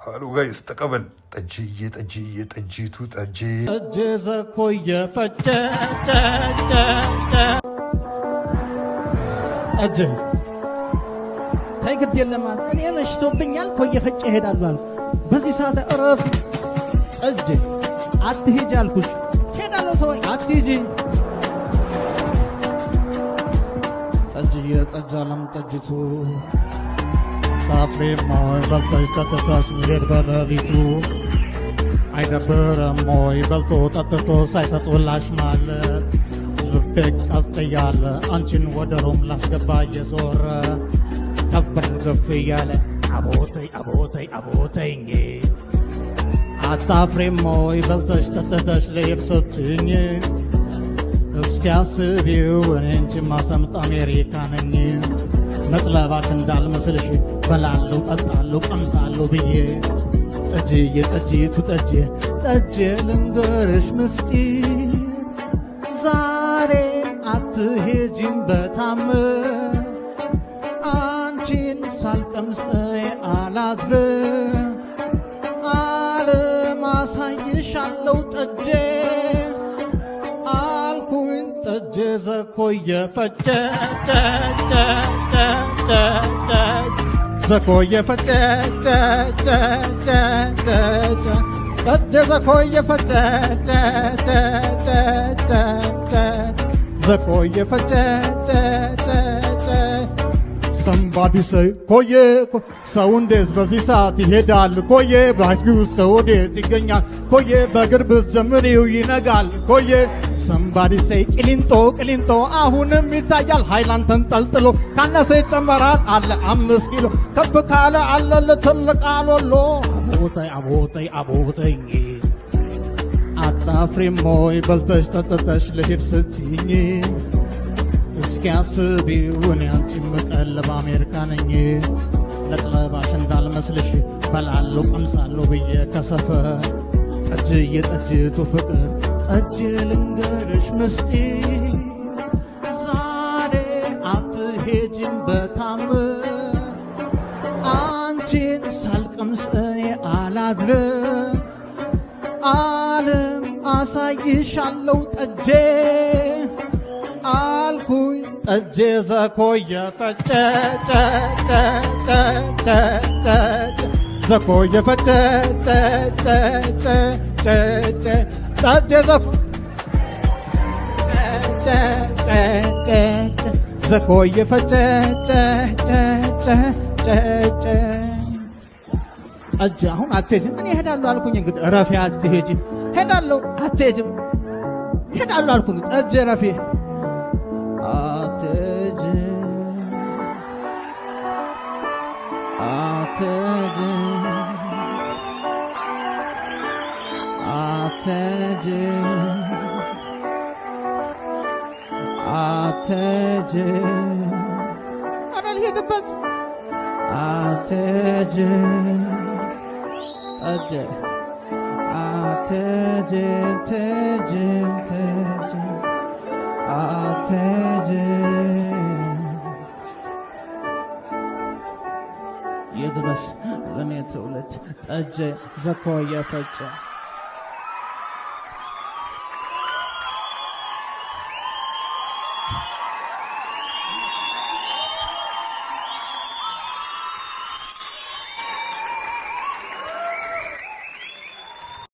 هالو جايز تقبل تجيتو تجي أجهزة كوية فتاة أجه تاي قد يلما أنا أشتو بنيال كوية فتاة هيدا الوال بس يساعد أرف أجه عتهي جالكوش هيدا لو سوي عتيجي تجيت أجالم تجيتو تافري موي بلتاي تتتاش مير بلغيتو አይነበረ ሞይ በልቶ ጠጥቶ ሳይሰጡላሽ ማለት ልቤክ አልጠያለ አንቺን ወደ ሮም ላስገባ እየዞረ ከበር ገፍ እያለ አቦተኝ አታፍሬም ሞይ በልተሽ ጠጥተሽ ልሂድ ስትኝ እስኪያስቢው እኔ እንጂማ ሰምጥ አሜሪካ ነኝ መጥለባሽ እንዳልመስልሽ በላለሁ ጠጣለሁ ቀምሳለሁ ብዬ ጠጅ ልንገርሽ ምስጢር ዛሬ አትሄጂም በታምር አንቺን ሳልቀምስ አላድርም ዓለም አሳይሻለሁ ጠጄ አልኩኝ ጠጄ ዘኮየ ፈጨ زكوية فتاة زكوية فتاة زكوية فتاة Somebody say koye saundes vasisati hedal koye basgus saudet iganyal koye bagar bizamriu yinagal koye Somebody say qilinto ahuንም ይታያል ሃይላንተን ጠልጥሎ ካነሰ ይጨመራል አለ 5 ኪሎ ከፍ ካለ አለ ለትልቅ አሎሎ አቦተኝ አታፍሪም ሞይ በልተሽ ጠጥተሽ ልሂድ ስትይኝ እስኪያስቢው እኔ አንቺን መቀለብ አሜሪካ ነኝ ለጥለባሽ እንዳልመስልሽ በላለሁ ቀምሳለሁ ብዬ ከሰፈር ጠጅቱ ፍቅር ጠጅ ልንገርሽ ምስጢር ዛሬ አትሄጂም በታምር አንቺን ሳልቀምስ እኔ አላድርም ዓለም አሳይሻለሁ ጠጄ አልኩኝ ጠጄ ዘኮየ ፈጨ ዘኮየ ፈጨ ጠጄ ዘኮየ ፈጨ ጠጄ አሁን አትሄጂም እኔ እሄዳለሁ አልኩኝ እንግዲህ እረፊ አትሄጂም ሄዳለሁ አትሄጂም ሄዳለሁ አልኩኝ ጠጄ እረፊ أنا اللي دبت يدرس لم يتولد أجي زكوية فجأة